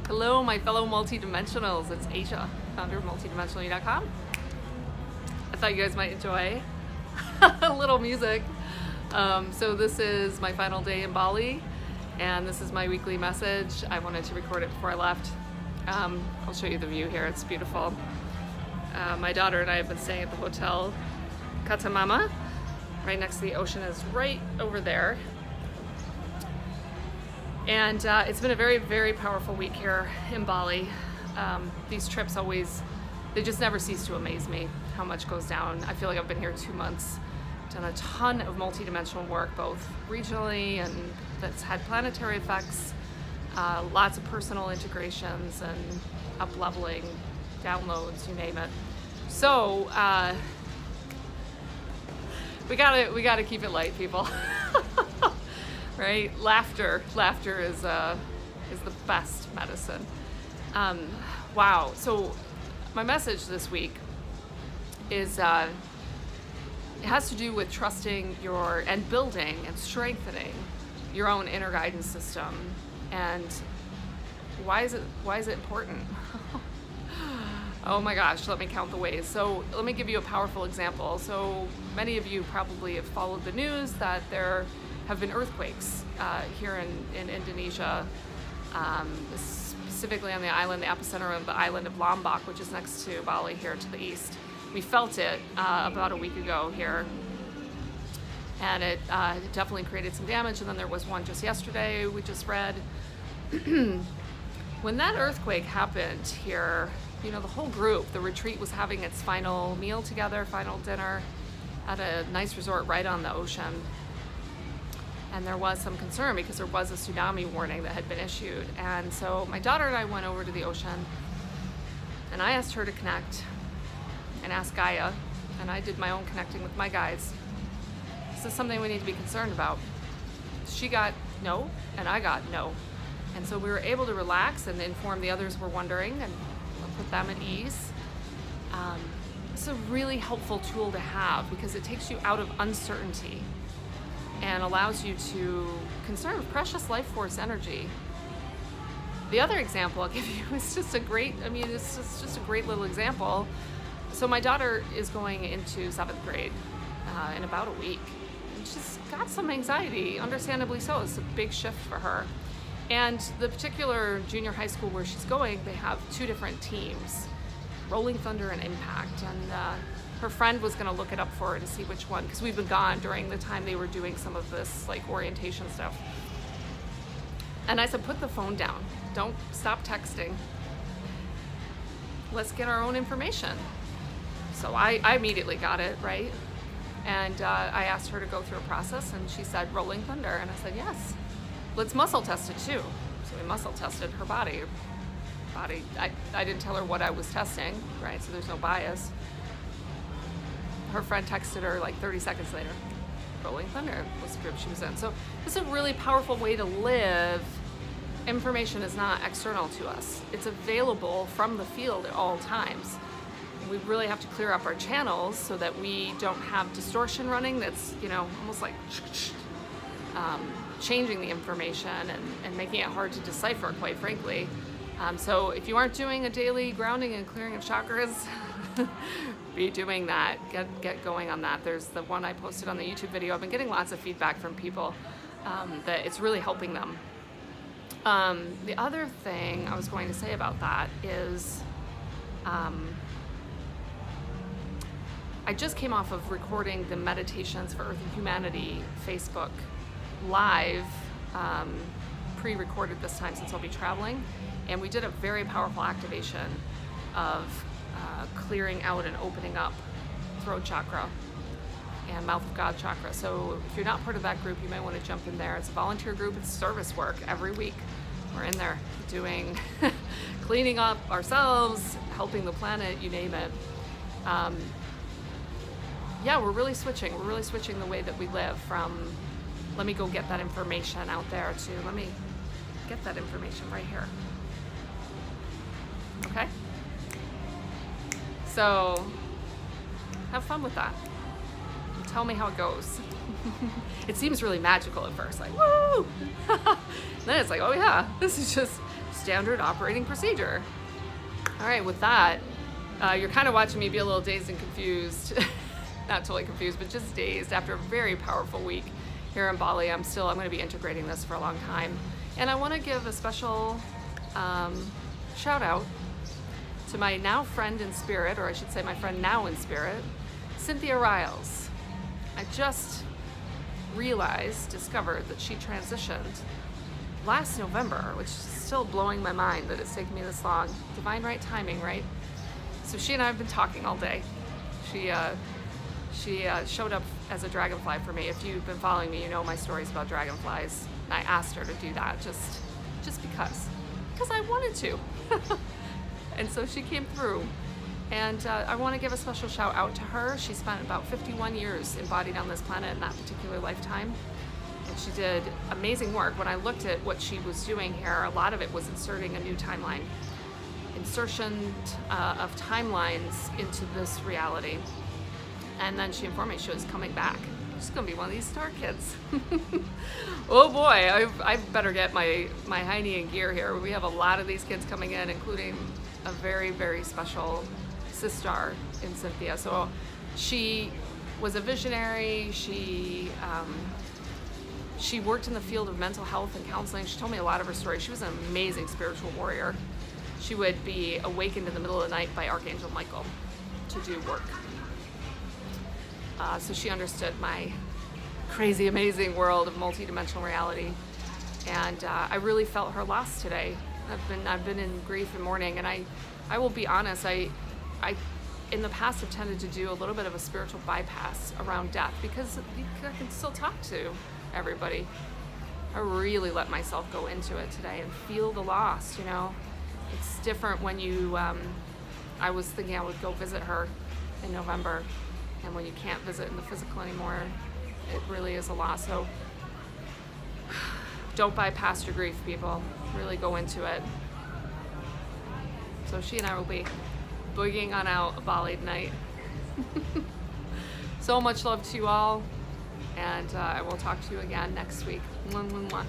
Hello, my fellow multidimensionals. It's Asia, founder of multidimensionally.com. I thought you guys might enjoy a little music. So this is my final day in Bali, and this is my weekly message. I wanted to record it before I left. I'll show you the view here. It's beautiful. My daughter and I have been staying at the hotel Katamama. Right next to the ocean is right over there. And it's been a very, very powerful week here in Bali. These trips always, they just never cease to amaze me how much goes down. I feel like I've been here 2 months, done a ton of multidimensional work, both regionally and that's had planetary effects, lots of personal integrations and up-leveling, downloads, you name it. So we gotta keep it light, people. Right? Laughter is the best medicine. Wow. So my message this week is it has to do with trusting and building and strengthening your own inner guidance system. And why is it important? Oh my gosh, let me count the ways. So let me give you a powerful example. So many of you probably have followed the news that there have been earthquakes here in Indonesia, specifically on the epicenter of the island of Lombok, which is next to Bali here to the east. We felt it about a week ago here, and it definitely created some damage, and then there was one just yesterday we just read. When that earthquake happened here, you know, the whole group, the retreat was having its final meal together, final dinner at a nice resort right on the ocean. And there was some concern because there was a tsunami warning that had been issued. And so my daughter and I went over to the ocean, and I asked her to connect and ask Gaia, and I did my own connecting with my guides. This is something we need to be concerned about. She got no, and I got no. And so we were able to relax and inform the others were wondering and put them at ease. It's a really helpful tool to have because it takes you out of uncertainty and allows you to conserve precious life force energy. The other example I'll give you is just a great, it's just a great little example. So my daughter is going into 7th grade in about a week. And she's got some anxiety, understandably so. It's a big shift for her. And the particular junior high school where she's going, they have 2 different teams, Rolling Thunder and Impact. And her friend was going to look it up for her to see which one, because we've been gone during the time they were doing some of this like orientation stuff. And I said, put the phone down. Don't stop texting. Let's get our own information. So I immediately got it, right? And I asked her to go through a process, and she said Rolling Thunder. And I said, yes. Let's muscle test it too. So we muscle tested her body. I didn't tell her what I was testing, right? So there's no bias. Her friend texted her like 30 seconds later. Rolling Thunder was the group she was in. So this is a really powerful way to live. Information is not external to us. It's available from the field at all times. We really have to clear up our channels so that we don't have distortion running that's, you know, almost like changing the information and making it hard to decipher, quite frankly. So if you aren't doing a daily grounding and clearing of chakras, be doing that. Get going on that. There's the one I posted on the YouTube video. I've been getting lots of feedback from people that it's really helping them. The other thing I was going to say about that is I just came off of recording the Meditations for Earth and Humanity Facebook Live, pre-recorded this time since I'll be traveling, and we did a very powerful activation of clearing out and opening up throat chakra and mouth of God chakra. So if you're not part of that group, you might want to jump in there. It's a volunteer group. It's service work every week. We're in there doing cleaning up ourselves, helping the planet, you name it. Yeah, we're really switching. We're really switching the way that we live from let me go get that information out there to let me get that information right here. Okay? So have fun with that. Tell me how it goes. It seems really magical at first, like, woo! Then it's like, oh yeah, this is just standard operating procedure. All right, with that, you're kind of watching me be a little dazed and confused. Not totally confused, but just dazed after a very powerful week here in Bali. I'm going to be integrating this for a long time. And I want to give a special shout out to my now friend in spirit, or I should say my friend now in spirit, Cynthia Riles. I just discovered that she transitioned last November, which is still blowing my mind that it's taken me this long. Divine right timing, right? So she and I have been talking all day. She showed up as a dragonfly for me. If you've been following me, you know my stories about dragonflies. And I asked her to do that just because I wanted to. And so she came through. And I want to give a special shout out to her. She spent about 51 years embodied on this planet in that particular lifetime. And she did amazing work. When I looked at what she was doing here, a lot of it was inserting a new timeline. Insertion of timelines into this reality. And then she informed me she was coming back. She's gonna be one of these star kids. Oh boy, I better get my hiney in gear here. We have a lot of these kids coming in, including a very, very special sister in Cynthia. So she was a visionary. She worked in the field of mental health and counseling. She told me a lot of her story. She was an amazing spiritual warrior. She would be awakened in the middle of the night by Archangel Michael to do work. So she understood my crazy, amazing world of multidimensional reality. And I really felt her loss today. I've been in grief and mourning, and I will be honest, I in the past have tended to do a little bit of a spiritual bypass around death because I can still talk to everybody. I really let myself go into it today and feel the loss, you know. It's different when you, I was thinking I would go visit her in November, and when you can't visit in the physical anymore, it really is a loss. So don't bypass your grief, people. Really go into it. So she and I will be boogieing on out of Bali tonight. So much love to you all, and I will talk to you again next week. Mwah, mwah, mwah.